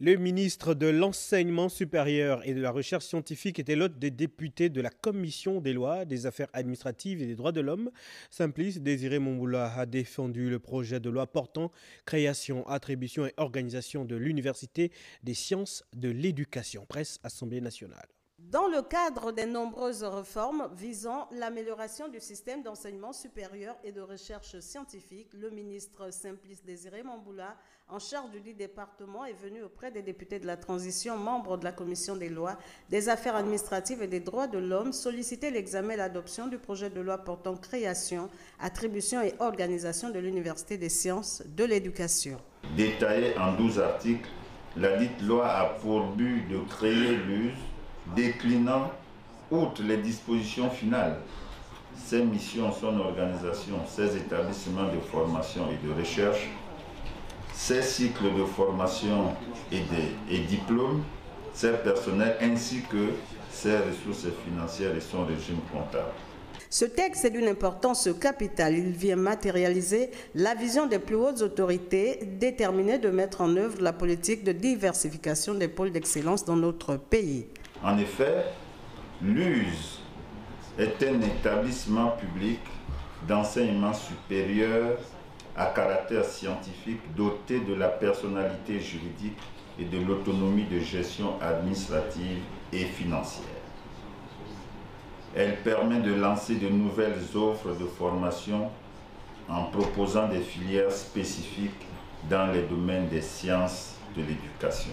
Le ministre de l'Enseignement supérieur et de la Recherche scientifique était l'hôte des députés de la Commission des lois, des affaires administratives et des droits de l'homme. Simplice Désiré Momboula a défendu le projet de loi portant création, attribution et organisation de l'Université des sciences de l'éducation. Presse Assemblée nationale. Dans le cadre des nombreuses réformes visant l'amélioration du système d'enseignement supérieur et de recherche scientifique, le ministre Simplice Désiré Momboula, en charge du département, est venu auprès des députés de la transition, membres de la Commission des lois, des affaires administratives et des droits de l'homme, solliciter l'examen et l'adoption du projet de loi portant création, attribution et organisation de l'Université des sciences de l'éducation. Détaillé en 12 articles, la dite loi a pour but de créer l'US, déclinant, outre les dispositions finales, ses missions, son organisation, ses établissements de formation et de recherche, ses cycles de formation et diplômes, ses personnels ainsi que ses ressources financières et son régime comptable. Ce texte est d'une importance capitale. Il vient matérialiser la vision des plus hautes autorités déterminées de mettre en œuvre la politique de diversification des pôles d'excellence dans notre pays. En effet, l'US est un établissement public d'enseignement supérieur à caractère scientifique doté de la personnalité juridique et de l'autonomie de gestion administrative et financière. Elle permet de lancer de nouvelles offres de formation en proposant des filières spécifiques dans les domaines des sciences de l'éducation.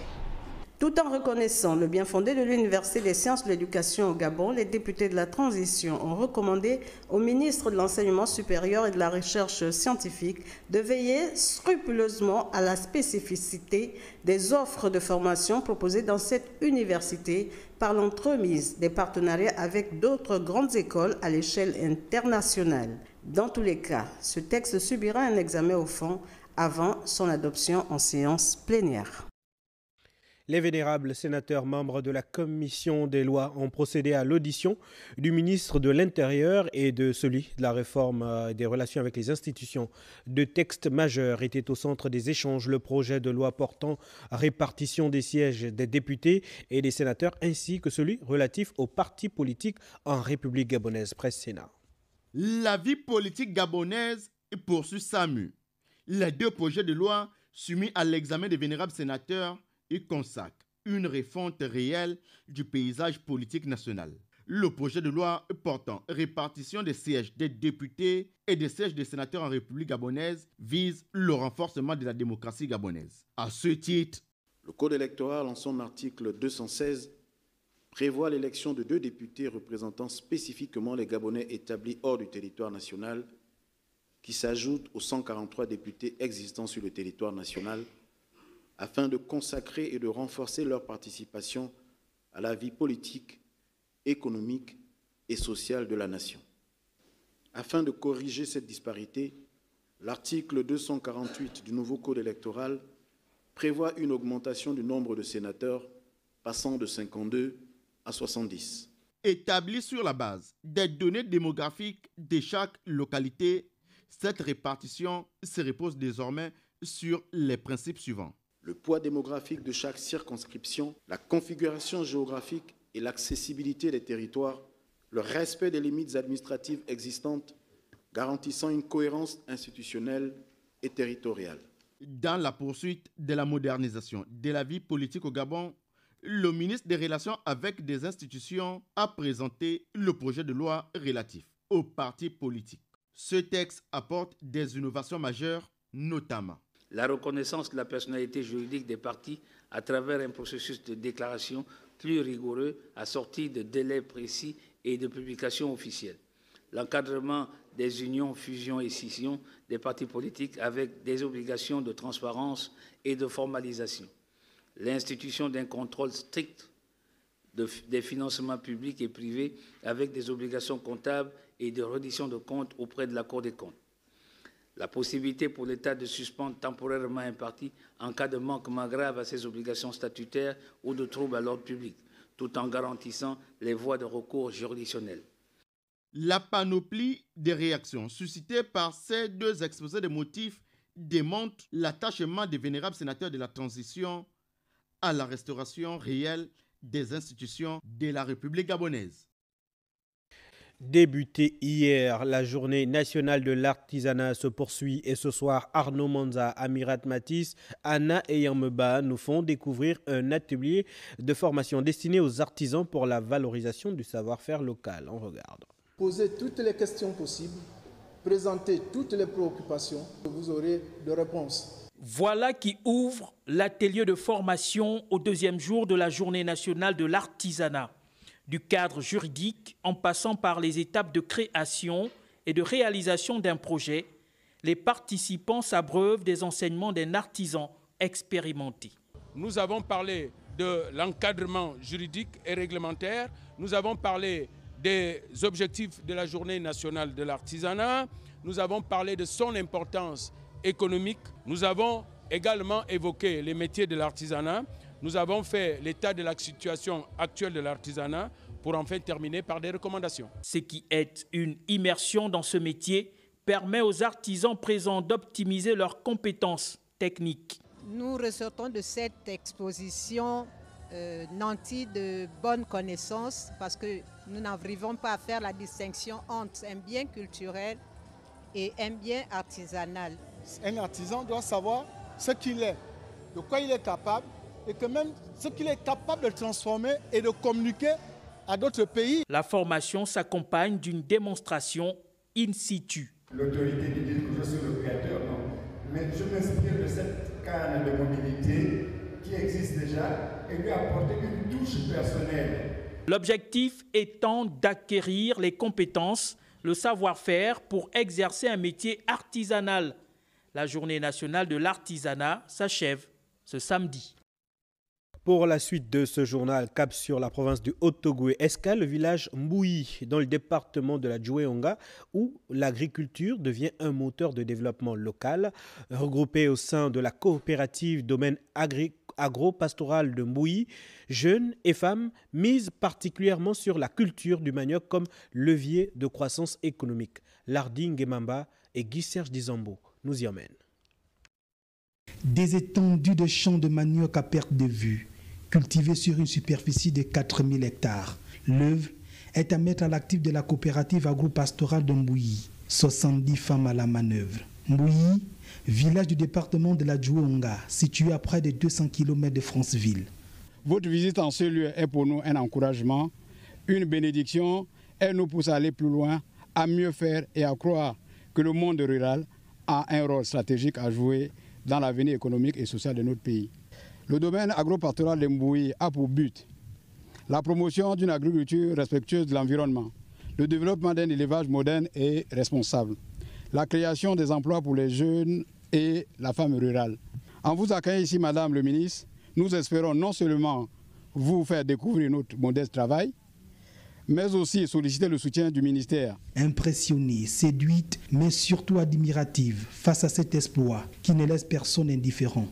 Tout en reconnaissant le bien fondé de l'Université des sciences de l'éducation au Gabon, les députés de la transition ont recommandé au ministre de l'Enseignement supérieur et de la Recherche scientifique de veiller scrupuleusement à la spécificité des offres de formation proposées dans cette université par l'entremise des partenariats avec d'autres grandes écoles à l'échelle internationale. Dans tous les cas, ce texte subira un examen au fond avant son adoption en séance plénière. Les vénérables sénateurs membres de la Commission des lois ont procédé à l'audition du ministre de l'Intérieur et de celui de la réforme des relations avec les institutions. Deux textes majeurs étaient au centre des échanges. Le projet de loi portant répartition des sièges des députés et des sénateurs ainsi que celui relatif aux partis politiques en République gabonaise. Presse Sénat. La vie politique gabonaise poursuit sa mue. Les deux projets de loi soumis à l'examen des vénérables sénateurs et consacre une refonte réelle du paysage politique national. Le projet de loi portant répartition des sièges des députés et des sièges des sénateurs en République gabonaise vise le renforcement de la démocratie gabonaise. À ce titre, le Code électoral, en son article 216, prévoit l'élection de 2 députés représentant spécifiquement les Gabonais établis hors du territoire national, qui s'ajoutent aux 143 députés existants sur le territoire national, afin de consacrer et de renforcer leur participation à la vie politique, économique et sociale de la nation. Afin de corriger cette disparité, l'article 248 du nouveau Code électoral prévoit une augmentation du nombre de sénateurs passant de 52 à 70. Établie sur la base des données démographiques de chaque localité, cette répartition se repose désormais sur les principes suivants: le poids démographique de chaque circonscription, la configuration géographique et l'accessibilité des territoires, le respect des limites administratives existantes, garantissant une cohérence institutionnelle et territoriale. Dans la poursuite de la modernisation de la vie politique au Gabon, le ministre des Relations avec des institutions a présenté le projet de loi relatif aux partis politiques. Ce texte apporte des innovations majeures, notamment la reconnaissance de la personnalité juridique des partis à travers un processus de déclaration plus rigoureux assorti de délais précis et de publications officielles. L'encadrement des unions, fusions et scissions des partis politiques avec des obligations de transparence et de formalisation. L'institution d'un contrôle strict des financements publics et privés avec des obligations comptables et de reddition de comptes auprès de la Cour des comptes. La possibilité pour l'État de suspendre temporairement un parti en cas de manquement grave à ses obligations statutaires ou de troubles à l'ordre public, tout en garantissant les voies de recours juridictionnelles. La panoplie des réactions suscitées par ces deux exposés de motifs démontre l'attachement des vénérables sénateurs de la transition à la restauration réelle des institutions de la République gabonaise. Débutée hier, la journée nationale de l'artisanat se poursuit et ce soir, Arnaud Manza, Amirat Matisse, Anna et Yameba nous font découvrir un atelier de formation destiné aux artisans pour la valorisation du savoir-faire local. On regarde. Posez toutes les questions possibles, présentez toutes les préoccupations, vous aurez de réponses. Voilà qui ouvre l'atelier de formation au deuxième jour de la journée nationale de l'artisanat. Du cadre juridique en passant par les étapes de création et de réalisation d'un projet, les participants s'abreuvent des enseignements d'un artisan expérimenté. Nous avons parlé de l'encadrement juridique et réglementaire, nous avons parlé des objectifs de la journée nationale de l'artisanat, nous avons parlé de son importance économique, nous avons également évoqué les métiers de l'artisanat. Nous avons fait l'état de la situation actuelle de l'artisanat pour enfin terminer par des recommandations. Ce qui est une immersion dans ce métier permet aux artisans présents d'optimiser leurs compétences techniques. Nous ressortons de cette exposition nantis de bonnes connaissances parce que nous n'arrivons pas à faire la distinction entre un bien culturel et un bien artisanal. Un artisan doit savoir ce qu'il est, de quoi il est capable, et que même ce qu'il est capable de transformer et de communiquer à d'autres pays. La formation s'accompagne d'une démonstration in situ. L'autorité dit que je suis le créateur, non. Mais je m'inspire de cette canne de mobilité qui existe déjà et lui apporter une touche personnelle. L'objectif étant d'acquérir les compétences, le savoir-faire pour exercer un métier artisanal. La journée nationale de l'artisanat s'achève ce samedi. Pour la suite de ce journal, cap sur la province du Haut-Ogooué, escale le village Mbouyi dans le département de la Djouéonga où l'agriculture devient un moteur de développement local. Regroupé au sein de la coopérative domaine agro-pastoral de Mbouyi, jeunes et femmes misent particulièrement sur la culture du manioc comme levier de croissance économique. Lardi Ngemamba et Guy-Serge Dizambo nous y emmènent. Des étendues de champs de manioc à perte de vue, cultivés sur une superficie de 4000 hectares. L'œuvre est à mettre à l'actif de la coopérative agro-pastorale de Mbouyi. 70 femmes à la manœuvre. Mbouyi, village du département de la Djouéonga, situé à près de 200 km de Franceville. Votre visite en ce lieu est pour nous un encouragement, une bénédiction. Elle nous pousse à aller plus loin, à mieux faire et à croire que le monde rural a un rôle stratégique à jouer dans l'avenir économique et social de notre pays. Le domaine agro-pastoral de Mbouyi a pour but la promotion d'une agriculture respectueuse de l'environnement, le développement d'un élevage moderne et responsable, la création des emplois pour les jeunes et la femme rurale. En vous accueillant ici, Madame le ministre, nous espérons non seulement vous faire découvrir notre modeste travail, mais aussi solliciter le soutien du ministère. Impressionnée, séduite, mais surtout admirative face à cet exploit qui ne laisse personne indifférent.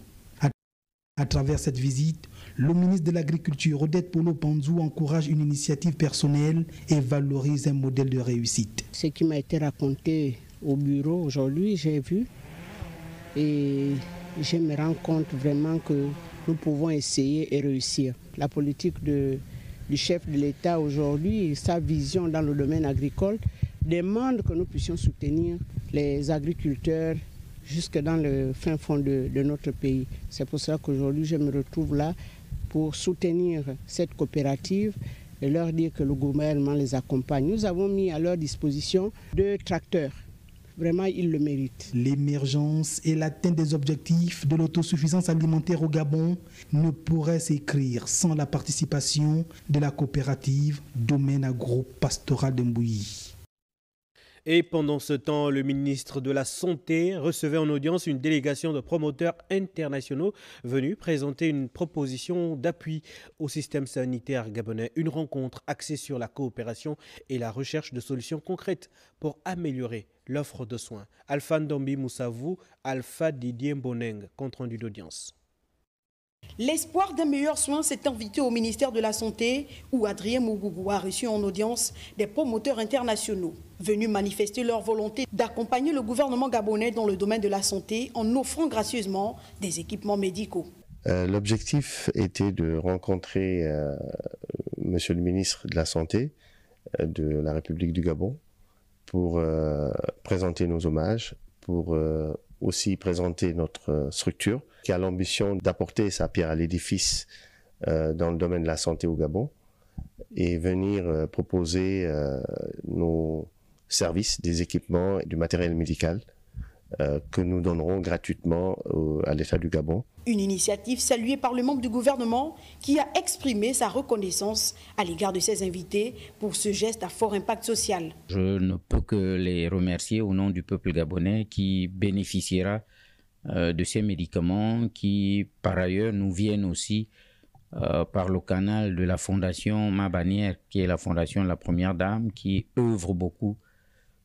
À travers cette visite, le ministre de l'Agriculture, Odette Polo Panzou, encourage une initiative personnelle et valorise un modèle de réussite. Ce qui m'a été raconté au bureau aujourd'hui, j'ai vu et je me rends compte vraiment que nous pouvons essayer et réussir. La politique du chef de l'État aujourd'hui, sa vision dans le domaine agricole, demande que nous puissions soutenir les agriculteurs jusque dans le fin fond de notre pays. C'est pour ça qu'aujourd'hui je me retrouve là pour soutenir cette coopérative et leur dire que le gouvernement les accompagne. Nous avons mis à leur disposition 2 tracteurs. Vraiment, ils le méritent. L'émergence et l'atteinte des objectifs de l'autosuffisance alimentaire au Gabon ne pourraient s'écrire sans la participation de la coopérative Domaine Agro-Pastoral de Mbouyi. Et pendant ce temps, le ministre de la Santé recevait en audience une délégation de promoteurs internationaux venus présenter une proposition d'appui au système sanitaire gabonais. Une rencontre axée sur la coopération et la recherche de solutions concrètes pour améliorer l'offre de soins. Alpha Ndombi Moussavou, Alpha Didier Mboneng, compte rendu d'audience. L'espoir d'un meilleur soin s'est invité au ministère de la Santé où Adrien Mougougou a reçu en audience des promoteurs internationaux venus manifester leur volonté d'accompagner le gouvernement gabonais dans le domaine de la santé en offrant gracieusement des équipements médicaux. L'objectif était de rencontrer Monsieur le ministre de la Santé de la République du Gabon pour présenter nos hommages, pour aussi présenter notre structure qui a l'ambition d'apporter sa pierre à l'édifice dans le domaine de la santé au Gabon et venir proposer nos services, des équipements et du matériel médical que nous donnerons gratuitement à l'État du Gabon. Une initiative saluée par le membre du gouvernement qui a exprimé sa reconnaissance à l'égard de ses invités pour ce geste à fort impact social. Je ne peux que les remercier au nom du peuple gabonais qui bénéficiera de ces médicaments qui, par ailleurs, nous viennent aussi par le canal de la fondation Ma Bannière, qui est la fondation de la Première Dame, qui œuvre beaucoup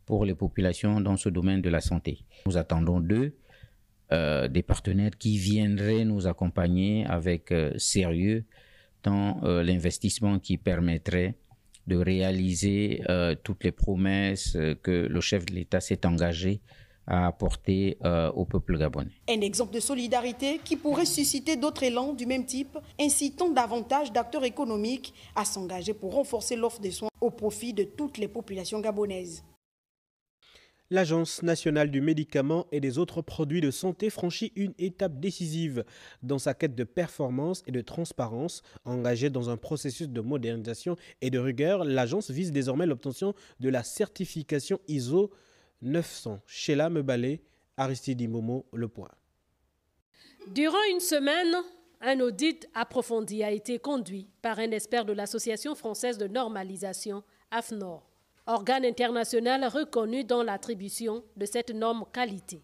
pour les populations dans ce domaine de la santé. Nous attendons d'eux des partenaires qui viendraient nous accompagner avec sérieux dans l'investissement qui permettrait de réaliser toutes les promesses que le chef de l'État s'est engagé à apporter au peuple gabonais. Un exemple de solidarité qui pourrait susciter d'autres élans du même type, incitant davantage d'acteurs économiques à s'engager pour renforcer l'offre de soins au profit de toutes les populations gabonaises. L'Agence nationale du médicament et des autres produits de santé franchit une étape décisive dans sa quête de performance et de transparence. Engagée dans un processus de modernisation et de rigueur, l'agence vise désormais l'obtention de la certification ISO 900. Sheila Mebalé, Aristide Imomo, Le Point. Durant une semaine, un audit approfondi a été conduit par un expert de l'Association française de normalisation, AFNOR, organe international reconnu dans l'attribution de cette norme qualité.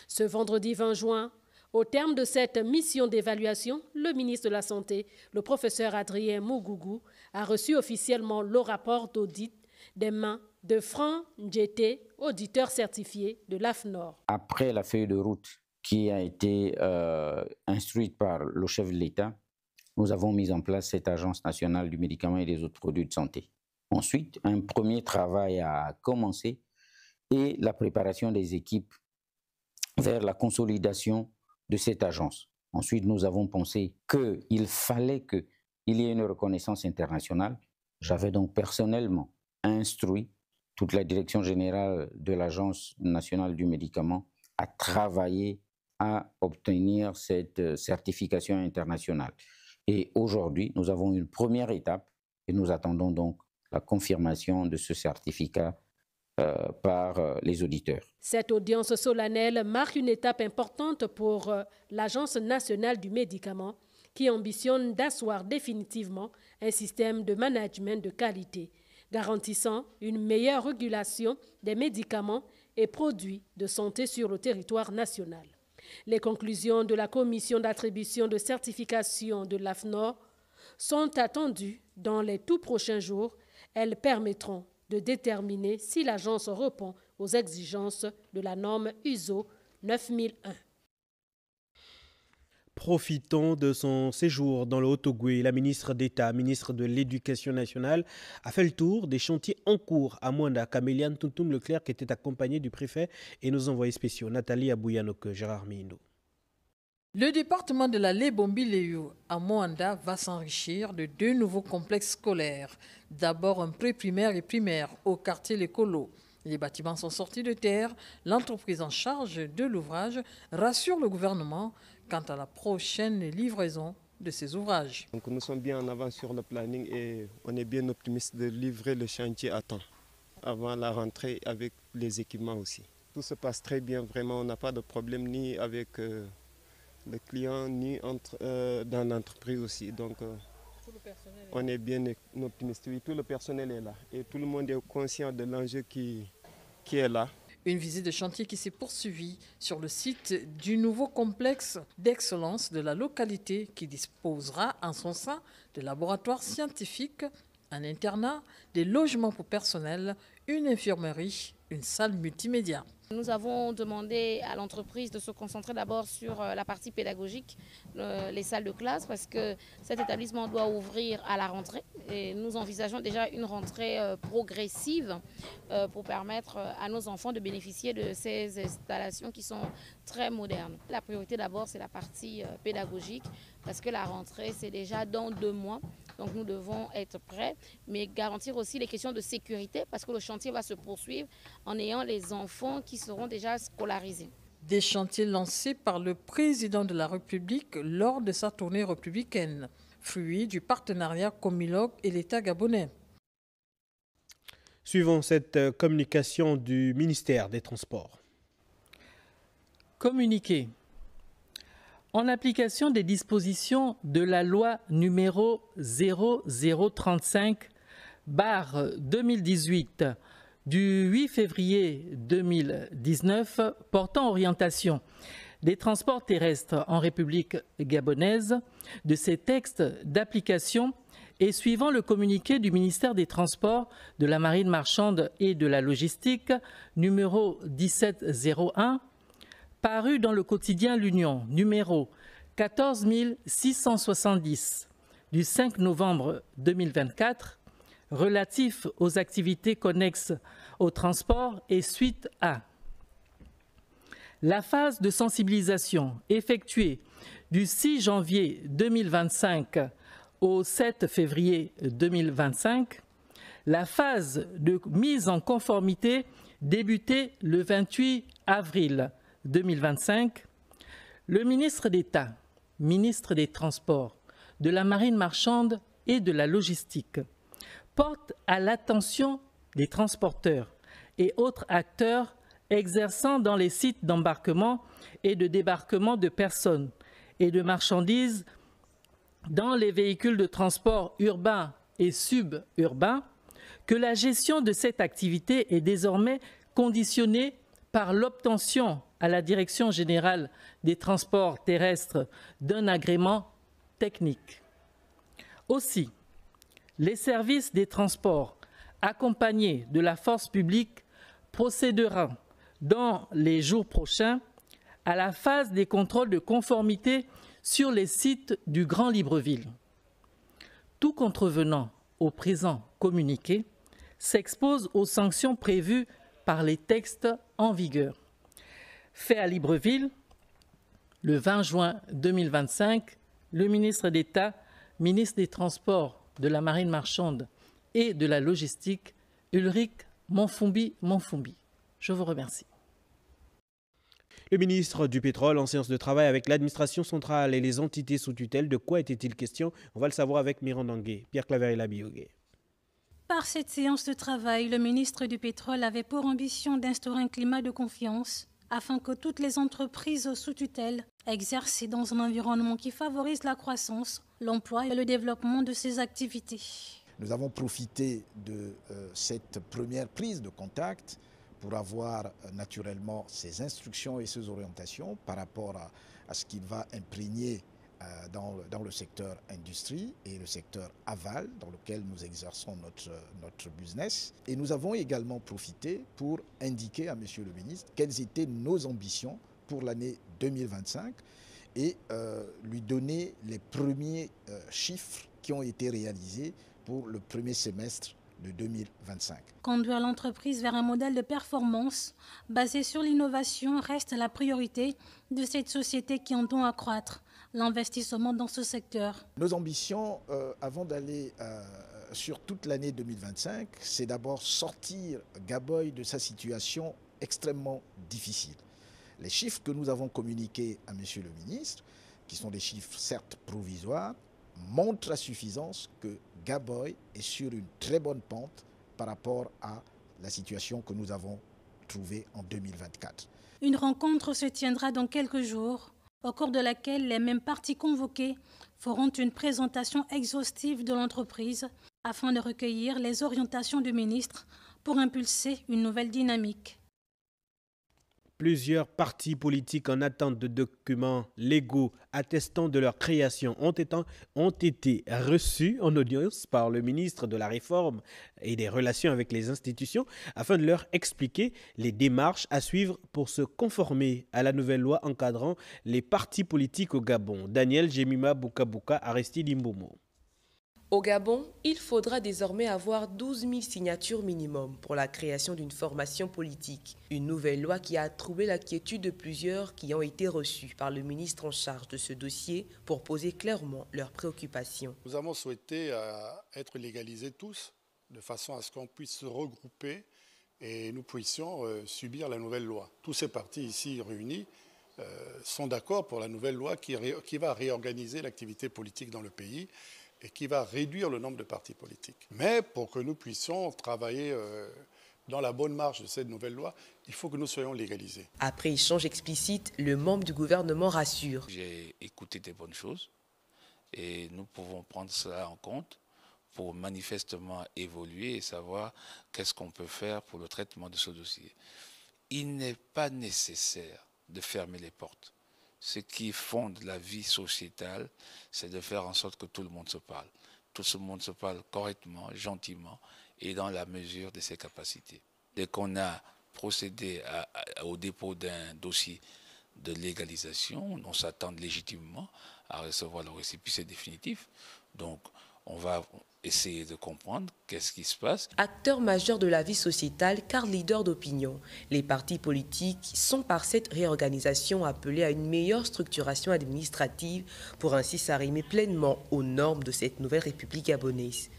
Ce vendredi 20 juin, au terme de cette mission d'évaluation, le ministre de la Santé, le professeur Adrien Mougougou, a reçu officiellement le rapport d'audit des mains de Franck Ndjété, auditeur certifié de l'AFNOR. Après la feuille de route qui a été instruite par le chef de l'État, nous avons mis en place cette Agence nationale du médicament et des autres produits de santé. Ensuite, un premier travail a commencé et la préparation des équipes vers la consolidation de cette agence. Ensuite, nous avons pensé qu'il fallait qu'il y ait une reconnaissance internationale. J'avais donc personnellement instruit toute la direction générale de l'Agence nationale du médicament à travailler à obtenir cette certification internationale. Et aujourd'hui, nous avons une première étape et nous attendons donc la confirmation de ce certificat par les auditeurs. Cette audience solennelle marque une étape importante pour l'Agence nationale du médicament qui ambitionne d'asseoir définitivement un système de management de qualité garantissant une meilleure régulation des médicaments et produits de santé sur le territoire national. Les conclusions de la commission d'attribution de certification de l'AFNOR sont attendues dans les tout prochains jours. Elles permettront de déterminer si l'agence répond aux exigences de la norme ISO 9001. Profitant de son séjour dans le Haut-Ogooué, la ministre d'État, ministre de l'Éducation nationale, a fait le tour des chantiers en cours à Mwanda. Caméliane Tuntum Leclerc qui était accompagnée du préfet et nos envoyés spéciaux, Nathalie Abouyanoke, Gérard Mindo. Le département de la Lebombi-Léo à Mwanda va s'enrichir de 2 nouveaux complexes scolaires. D'abord un pré-primaire et primaire au quartier Les Colos. Les bâtiments sont sortis de terre. L'entreprise en charge de l'ouvrage rassure le gouvernement quant à la prochaine livraison de ces ouvrages. Donc nous sommes bien en avance sur le planning et on est bien optimiste de livrer le chantier à temps, avant la rentrée avec les équipements aussi. Tout se passe très bien, vraiment, on n'a pas de problème ni avec le client ni dans l'entreprise aussi. Donc on est bien optimiste. Oui, tout le personnel est là et tout le monde est conscient de l'enjeu qui est là. Une visite de chantier qui s'est poursuivie sur le site du nouveau complexe d'excellence de la localité qui disposera en son sein de laboratoires scientifiques, un internat, des logements pour personnel, une infirmerie une salle multimédia. Nous avons demandé à l'entreprise de se concentrer d'abord sur la partie pédagogique, les salles de classe, parce que cet établissement doit ouvrir à la rentrée. Et nous envisageons déjà une rentrée progressive pour permettre à nos enfants de bénéficier de ces installations qui sont très modernes. La priorité d'abord, c'est la partie pédagogique, parce que la rentrée, c'est déjà dans 2 mois. Donc nous devons être prêts, mais garantir aussi les questions de sécurité, parce que le chantier va se poursuivre en ayant les enfants qui seront déjà scolarisés. Des chantiers lancés par le président de la République lors de sa tournée républicaine, fruit du partenariat Comilogue et l'État gabonais. Suivons cette communication du ministère des Transports. Communiqué. En application des dispositions de la loi numéro 0035/2018 du 8 février 2019 portant orientation des transports terrestres en République gabonaise, de ces textes d'application et suivant le communiqué du ministère des Transports, de la Marine marchande et de la Logistique numéro 1701, paru dans le quotidien L'Union, numéro 14670 du 5 novembre 2024, relatif aux activités connexes au transport et suite à la phase de sensibilisation effectuée du 6 janvier 2025 au 7 février 2025, la phase de mise en conformité débutée le 28 avril 2025, le ministre d'État, ministre des Transports, de la Marine marchande et de la Logistique, porte à l'attention des transporteurs et autres acteurs exerçant dans les sites d'embarquement et de débarquement de personnes et de marchandises dans les véhicules de transport urbains et suburbains que la gestion de cette activité est désormais conditionnée par l'obtention à la Direction générale des transports terrestres d'un agrément technique. Aussi, les services des transports accompagnés de la force publique procéderont dans les jours prochains à la phase des contrôles de conformité sur les sites du Grand Libreville. Tout contrevenant au présent communiqué s'expose aux sanctions prévues par les textes en vigueur. Fait à Libreville, le 20 juin 2025, le ministre d'État, ministre des Transports, de la Marine marchande et de la Logistique, Ulrich Monfumbi. Je vous remercie. Le ministre du Pétrole en séance de travail avec l'administration centrale et les entités sous tutelle. De quoi était-il question? On va le savoir avec Miranda Ngué, Pierre Claver et Labiogué. Par cette séance de travail, le ministre du Pétrole avait pour ambition d'instaurer un climat de confiance afin que toutes les entreprises sous tutelle exercent dans un environnement qui favorise la croissance, l'emploi et le développement de ces activités. Nous avons profité de cette première prise de contact pour avoir naturellement ces instructions et ces orientations par rapport à ce qu'il va imprégner dans le secteur industrie et le secteur aval dans lequel nous exerçons notre business. Et nous avons également profité pour indiquer à Monsieur le ministre quelles étaient nos ambitions pour l'année 2025 et lui donner les premiers chiffres qui ont été réalisés pour le premier semestre de 2025. Conduire l'entreprise vers un modèle de performance basé sur l'innovation reste la priorité de cette société qui entend accroître l'investissement dans ce secteur. Nos ambitions, avant d'aller sur toute l'année 2025, c'est d'abord sortir Gaboy de sa situation extrêmement difficile. Les chiffres que nous avons communiqués à Monsieur le ministre, qui sont des chiffres certes provisoires, montrent à suffisance que Gaboy est sur une très bonne pente par rapport à la situation que nous avons trouvée en 2024. Une rencontre se tiendra dans quelques jours, au cours de laquelle les mêmes parties convoquées feront une présentation exhaustive de l'entreprise afin de recueillir les orientations du ministre pour impulser une nouvelle dynamique. Plusieurs partis politiques en attente de documents légaux attestant de leur création ont été reçus en audience par le ministre de la Réforme et des Relations avec les institutions afin de leur expliquer les démarches à suivre pour se conformer à la nouvelle loi encadrant les partis politiques au Gabon. Daniel Jemima Boukabuka, Aristide Imbomo. Au Gabon, il faudra désormais avoir 12 000 signatures minimum pour la création d'une formation politique. Une nouvelle loi qui a troublé la quiétude de plusieurs qui ont été reçus par le ministre en charge de ce dossier pour poser clairement leurs préoccupations. Nous avons souhaité être légalisés tous, de façon à ce qu'on puisse se regrouper et nous puissions subir la nouvelle loi. Tous ces partis ici réunis sont d'accord pour la nouvelle loi qui va réorganiser l'activité politique dans le pays et qui va réduire le nombre de partis politiques. Mais pour que nous puissions travailler dans la bonne marche de cette nouvelle loi, il faut que nous soyons légalisés. Après échange explicite, le membre du gouvernement rassure. J'ai écouté des bonnes choses et nous pouvons prendre cela en compte pour manifestement évoluer et savoir qu'est-ce qu'on peut faire pour le traitement de ce dossier. Il n'est pas nécessaire de fermer les portes. Ce qui fonde la vie sociétale, c'est de faire en sorte que tout le monde se parle. Tout le monde se parle correctement, gentiment et dans la mesure de ses capacités. Dès qu'on a procédé au dépôt d'un dossier de légalisation, on s'attend légitimement à recevoir le récépissé définitif. Donc, on va essayer de comprendre qu'est-ce qui se passe. Acteurs majeurs de la vie sociétale car leaders d'opinion, les partis politiques sont par cette réorganisation appelés à une meilleure structuration administrative pour ainsi s'arrimer pleinement aux normes de cette nouvelle République gabonaise.